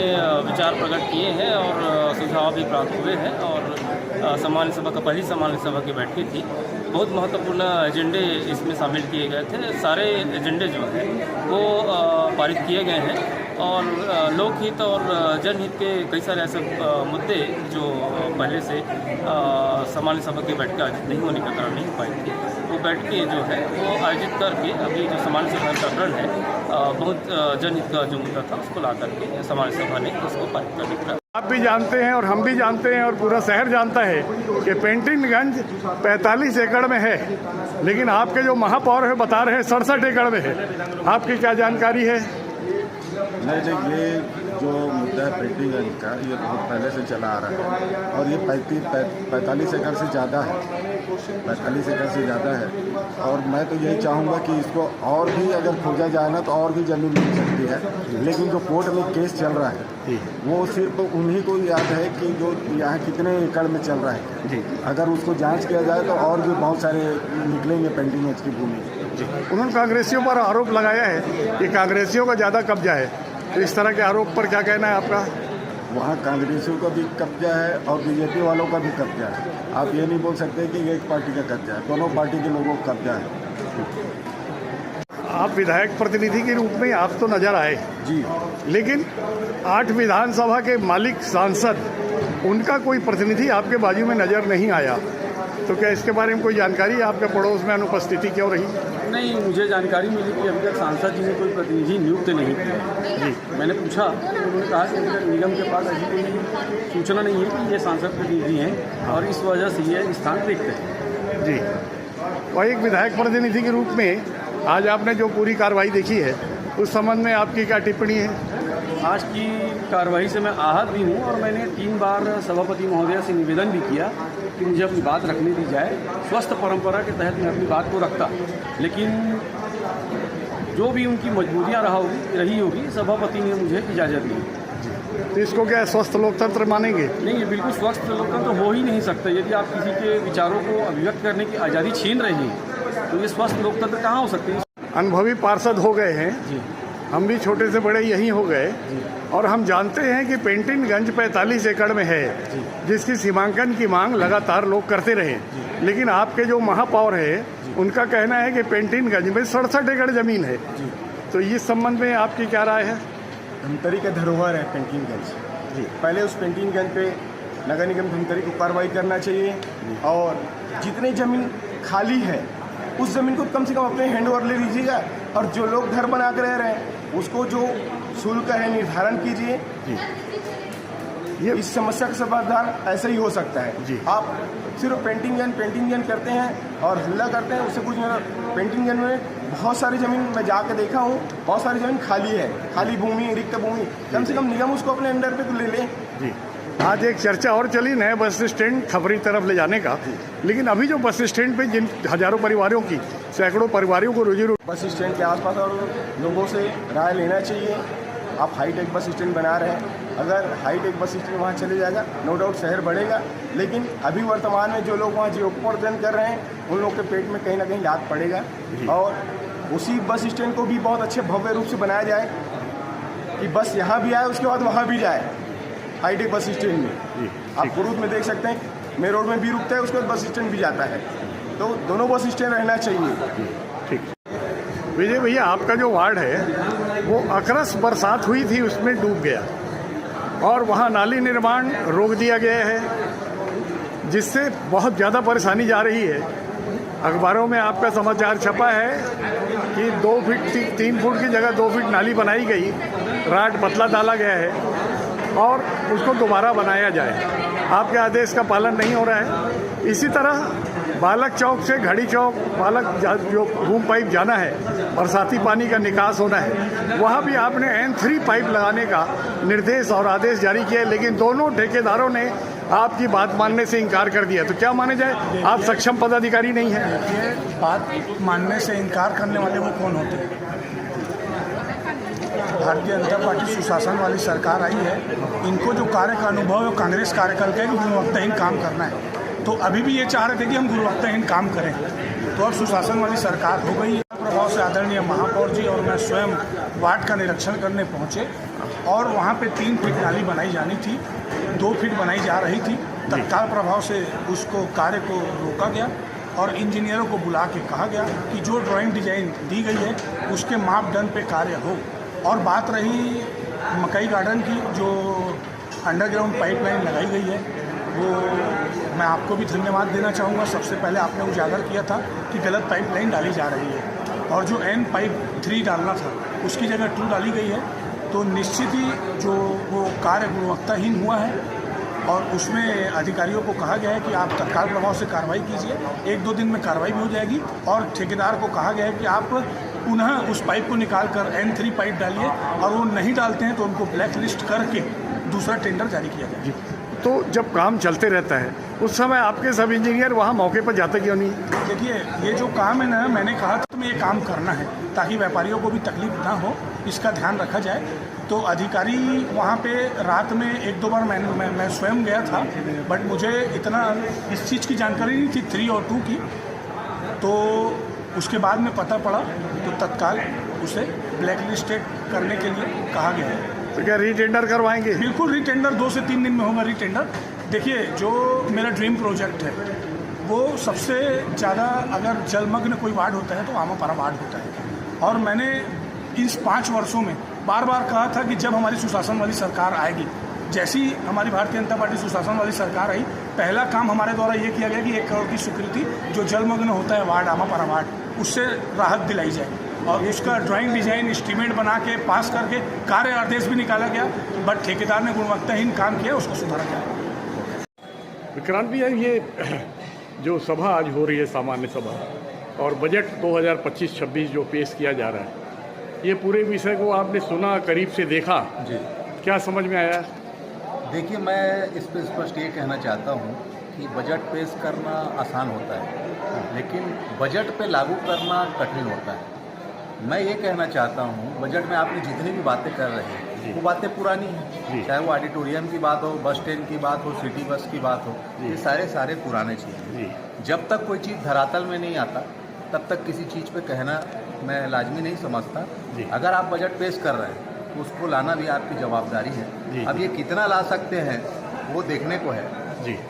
विचार प्रकट किए हैं और सुझाव भी प्राप्त हुए हैं और सामान्य सभा का पहली सामान्य सभा की बैठक थी। बहुत महत्वपूर्ण एजेंडे इसमें शामिल किए गए थे। सारे एजेंडे जो हैं वो पारित किए गए हैं और लोकहित और जनहित के कई सारे ऐसे मुद्दे जो पहले से सामान्य सभा की बैठक आयोजित नहीं होने के कारण नहीं हो पाई थी, वो बैठकें जो है वो आयोजित करके अभी जो सामान्य सभा का प्रकरण है बहुत जनहित का जो मुद्दा था उसको ला करके सामान्य सभा ने उसको पारित कर दिया। आप भी जानते हैं और हम भी जानते हैं और पूरा शहर जानता है कि पेंटिनगंज 45 एकड़ में है, लेकिन आपके जो महापौर है बता रहे हैं 67 एकड़ में है। आपकी क्या जानकारी है? नहीं, ये जो मुद्दा है पेंटिनगंज का, ये बहुत पहले से चला आ रहा है और ये 45 एकड़ से ज़्यादा है, 45 एकड़ से ज़्यादा है। और मैं तो यही चाहूँगा कि इसको और भी अगर खोजा जाए ना तो और भी ज़मीन मिल सकती है, लेकिन जो कोर्ट में केस चल रहा है वो सिर्फ उन्हीं को याद है कि जो यहाँ कितने एकड़ में चल रहा है जी। अगर उसको जांच किया जाए तो और भी बहुत सारे निकलेंगे पेंटिनगंज की भूमि। उन्होंने कांग्रेसियों पर आरोप लगाया है कि कांग्रेसियों का ज़्यादा कब्जा है, तो इस तरह के आरोप पर क्या कहना है आपका? वहाँ कांग्रेसियों का भी कब्जा है और बीजेपी वालों का भी कब्जा है। आप ये नहीं बोल सकते कि एक पार्टी का कब्जा है, दोनों पार्टी के लोगों का कब्जा है। आप विधायक प्रतिनिधि के रूप में आप तो नजर आए जी, लेकिन 8 विधानसभा के मालिक सांसद, उनका कोई प्रतिनिधि आपके बाजू में नजर नहीं आया, तो क्या इसके बारे में कोई जानकारी है? आपके पड़ोस में अनुपस्थिति क्यों रही? नहीं, मुझे जानकारी मिली कि अभी तक सांसद जी ने कोई प्रतिनिधि नियुक्त नहीं किया जी। मैंने पूछा तो उन्होंने कहा कि अभी तक निगम के पास ऐसी कोई सूचना नहीं है कि ये सांसद प्रतिनिधि हैं और इस वजह से ये स्थान रिक्त है जी। और एक विधायक प्रतिनिधि के रूप में आज आपने जो पूरी कार्रवाई देखी है उस संबंध में आपकी क्या टिप्पणी है? आज की कार्रवाई से मैं आहत भी हूँ और मैंने 3 बार सभापति महोदय से निवेदन भी किया कि मुझे अपनी बात रखने दी जाए। स्वस्थ परंपरा के तहत मैं अपनी बात को रखता, लेकिन जो भी उनकी मजबूरियाँ रही होगी सभापति ने मुझे इजाज़त दी। तो इसको क्या स्वस्थ लोकतंत्र मानेंगे? नहीं, ये बिल्कुल स्वस्थ लोकतंत्र हो ही नहीं सकता। यदि आप किसी के विचारों को अभिव्यक्त करने की आज़ादी छीन रहे हैं तो ये स्वस्थ लोकतंत्र कहाँ हो सकती है? अनुभवी पार्षद हो गए हैं जी, हम भी छोटे से बड़े यहीं हो गए और हम जानते हैं कि पेंटिनगंज 45 एकड़ में है जिसकी सीमांकन की मांग लगातार लोग करते रहे, लेकिन आपके जो महापौर है उनका कहना है कि पेंटिनगंज में 67 एकड़ जमीन है। तो इस संबंध में आपकी क्या राय है? धमतरी का धरोहर है पेंटिनगंज जी। पहले उस पेंटिनगंज पे नगर निगम धमतरी को कार्रवाई करना चाहिए और जितनी ज़मीन खाली है उस ज़मीन को कम से कम अपने हैंड ओवर ले लीजिएगा और जो लोग घर बना कर रह रहे हैं उसको जो शुल्क है निर्धारण कीजिए इस समस्या का समाधान ऐसे ही हो सकता है। जी। आप सिर्फ पेंटिंग जन करते हैं और हल्ला करते हैं, उससे कुछ नहीं। पेंटिंग जन में बहुत सारी ज़मीन मैं जाके देखा हूँ, बहुत सारी ज़मीन खाली है, खाली भूमि, रिक्त भूमि, कम से कम निगम उसको अपने अंडर पे तो ले लें। जी, आज एक चर्चा और चली नए बस स्टैंड खबरी तरफ ले जाने का, लेकिन अभी जो बस स्टैंड पे जिन हजारों परिवारों की, सैकड़ों परिवारों को रोजी रोटी, बस स्टैंड के आसपास और लोगों से राय लेना चाहिए। आप हाईटेक बस स्टैंड बना रहे हैं, अगर हाईटेक बस स्टैंड वहाँ चले जाएगा, नो डाउट शहर बढ़ेगा, लेकिन अभी वर्तमान में जो लोग वहाँ जीवकोपार्जन कर रहे हैं उन लोगों के पेट में कहीं ना कहीं लात पड़ेगा। और उसी बस स्टैंड को भी बहुत अच्छे भव्य रूप से बनाया जाए कि बस यहाँ भी आए, उसके बाद वहाँ भी जाए। हाईटेक बस स्टैंड में आप कुरूद में देख सकते हैं, मेन रोड में भी रुकता है, उसके बाद बस स्टैंड भी जाता है, तो दोनों बस स्टैंड रहना चाहिए। ठीक। विजय भैया, आपका जो वार्ड है वो अकरस बरसात हुई थी, उसमें डूब गया और वहाँ नाली निर्माण रोक दिया गया है, जिससे बहुत ज़्यादा परेशानी जा रही है। अखबारों में आपका समाचार छपा है कि 2 फीट 3 फुट की जगह 2 फीट नाली बनाई गई, राड पतला डाला गया है और उसको दोबारा बनाया जाए। आपके आदेश का पालन नहीं हो रहा है। इसी तरह बालक चौक से घड़ी चौक बालक जो रूम पाइप जाना है, बरसाती पानी का निकास होना है, वहाँ भी आपने N3 पाइप लगाने का निर्देश और आदेश जारी किया है, लेकिन दोनों ठेकेदारों ने आपकी बात मानने से इनकार कर दिया। तो क्या माने जाए, आप सक्षम पदाधिकारी नहीं हैं? ये बात मानने से इनकार करने वाले वो कौन होते हैं? भारतीय जनता पार्टी सुशासन वाली सरकार आई है, इनको जो कार्य का अनुभव है कांग्रेस कार्यकाल का गुणवत्ताहीन काम करना है, तो अभी भी ये चाह रहे थे कि हम गुणवत्ताहीन काम करें, तो अब सुशासन वाली सरकार हो गई है। प्रभाव से आदरणीय महापौर जी और मैं स्वयं वार्ड का निरीक्षण करने पहुंचे और वहां पे 3 फीट नाली बनाई जानी थी, 2 फीट बनाई जा रही थी। तत्काल प्रभाव से उसको कार्य को रोका गया और इंजीनियरों को बुला के कहा गया कि जो ड्राइंग डिजाइन दी गई है उसके मापदंड पे कार्य हो। और बात रही मकई गार्डन की, जो अंडरग्राउंड पाइपलाइन लगाई गई है, वो मैं आपको भी धन्यवाद देना चाहूँगा। सबसे पहले आपने उजागर किया था कि गलत पाइपलाइन डाली जा रही है और जो N पाइप 3 डालना था उसकी जगह 2 डाली गई है, तो निश्चित ही जो वो कार्य गुणवत्ताहीन हुआ है और उसमें अधिकारियों को कहा गया है कि आप तत्काल प्रभाव से कार्रवाई कीजिए। 1-2 दिन में कार्रवाई भी हो जाएगी और ठेकेदार को कहा गया है कि आप पुनः उस पाइप को निकाल कर N3 पाइप डालिए और वो नहीं डालते हैं तो उनको ब्लैक लिस्ट करके दूसरा टेंडर जारी किया जाए। तो जब काम चलते रहता है उस समय आपके सब इंजीनियर वहाँ मौके पर जाते क्यों नहीं? देखिए, ये जो काम है ना, मैंने कहा था तुम्हें ये काम करना है ताकि व्यापारियों को भी तकलीफ ना हो, इसका ध्यान रखा जाए। तो अधिकारी वहाँ पे रात में 1-2 बार मैं स्वयं गया था, बट मुझे इतना इस चीज़ की जानकारी नहीं थी 3 और 2 की, तो उसके बाद में पता पड़ा तो तत्काल उसे ब्लैक लिस्टेड करने के लिए कहा गया है। तो क्या रीटेंडर करवाएंगे? बिल्कुल रीटेंडर 2 से 3 दिन में होगा रीटेंडर। देखिए, जो मेरा ड्रीम प्रोजेक्ट है वो सबसे ज़्यादा अगर जलमग्न कोई वार्ड होता है तो आमापारा वार्ड होता है। और मैंने इस 5 वर्षों में बार बार कहा था कि जब हमारी सुशासन वाली सरकार आएगी, जैसी हमारी भारतीय जनता पार्टी सुशासन वाली सरकार आई, पहला काम हमारे द्वारा ये किया गया कि 1 करोड़ की स्वीकृति जो जलमग्न होता है वार्ड आमापारा वार्ड, उससे राहत दिलाई जाए और उसका ड्राइंग डिजाइन एस्टीमेट बना के पास करके कार्य आदेश भी निकाला गया, बट ठेकेदार ने गुणवत्ताहीन काम किया, उसको सुधारा गया। विक्रांत भैया, ये जो सभा आज हो रही है, सामान्य सभा, और बजट 2025-26 जो पेश किया जा रहा है, ये पूरे विषय को आपने सुना, करीब से देखा जी, क्या समझ में आया? देखिए, मैं इस पर स्पष्ट ये कहना चाहता हूँ कि बजट पेश करना आसान होता है, लेकिन बजट पे लागू करना कठिन होता है। मैं ये कहना चाहता हूँ, बजट में आपने जितनी भी बातें कर रहे हैं वो बातें पुरानी हैं, चाहे वो ऑडिटोरियम की बात हो, बस स्टैंड की बात हो, सिटी बस की बात हो, ये सारे पुराने चीज़। जब तक कोई चीज़ धरातल में नहीं आता तब तक किसी चीज़ पे कहना मैं लाजमी नहीं समझता। अगर आप बजट पेश कर रहे हैं तो उसको लाना भी आपकी जवाबदारी है। अब ये कितना ला सकते हैं वो देखने को है।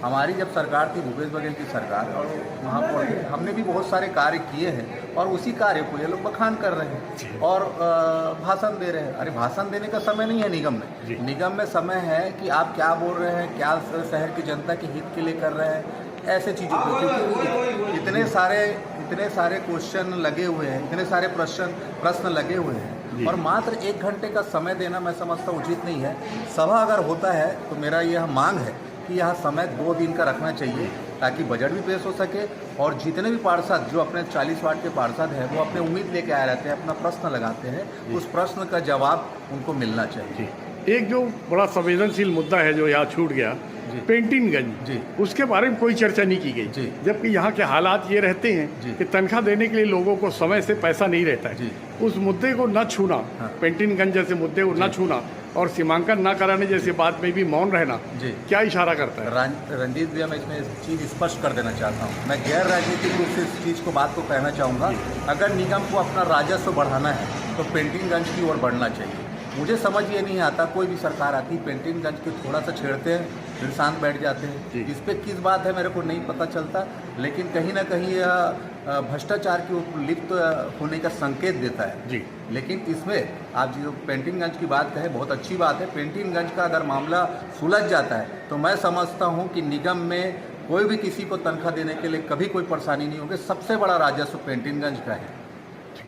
हमारी जब सरकार थी, भूपेश बघेल की सरकार, और वहाँ पर हमने भी बहुत सारे कार्य किए हैं और उसी कार्य को ये लोग बखान कर रहे हैं और भाषण दे रहे हैं। अरे, भाषण देने का समय नहीं है निगम में। निगम में समय है कि आप क्या बोल रहे हैं, क्या शहर की जनता के हित के लिए कर रहे हैं, ऐसे चीज़ों पे, क्योंकि इतने सारे क्वेश्चन लगे हुए हैं, इतने सारे प्रश्न लगे हुए हैं और मात्र 1 घंटे का समय देना मैं समझता उचित नहीं है। सभा अगर होता है तो मेरा यह मांग है कि यहाँ समय 2 दिन का रखना चाहिए ताकि बजट भी पेश हो सके और जितने भी पार्षद जो अपने 40 वार्ड के पार्षद हैं वो अपने उम्मीद लेके आए रहते हैं, अपना प्रश्न लगाते हैं, उस प्रश्न का जवाब उनको मिलना चाहिए। एक जो बड़ा संवेदनशील मुद्दा है जो यहाँ छूट गया, पेंटिनगंज जी, उसके बारे में कोई चर्चा नहीं की गई, जबकि यहाँ के हालात ये रहते हैं कि तनख्वाह देने के लिए लोगों को समय से पैसा नहीं रहता है। उस मुद्दे को न छूना, पेंटिनगंज जैसे मुद्दे को न छूना और सीमांकन न कराने जैसी बात में भी मौन रहना क्या इशारा करता है? रंजीत भैया, मैं इसमें एक चीज़ स्पष्ट कर देना चाहता हूँ। मैं गैर राजनीतिक रूप से इस चीज़ को बात को कहना चाहूँगा, अगर निगम को अपना राजस्व बढ़ाना है तो पेंटिनगंज की ओर बढ़ना चाहिए। मुझे समझ ये नहीं आता, कोई भी सरकार आती पेंटिनगंज के थोड़ा सा छेड़ते हैं फिर शांत बैठ जाते हैं। इस पे किस बात है मेरे को नहीं पता चलता, लेकिन कहीं ना कहीं यह भ्रष्टाचार की लिप्त होने का संकेत देता है जी। लेकिन इसमें आप जो पेंटिनगंज की बात कहें बहुत अच्छी बात है। पेंटिनगंज का अगर मामला सुलझ जाता है तो मैं समझता हूँ कि निगम में कोई भी किसी को तनख्वाह देने के लिए कभी कोई परेशानी नहीं होगी। सबसे बड़ा राजस्व पेंटिनगंज का है।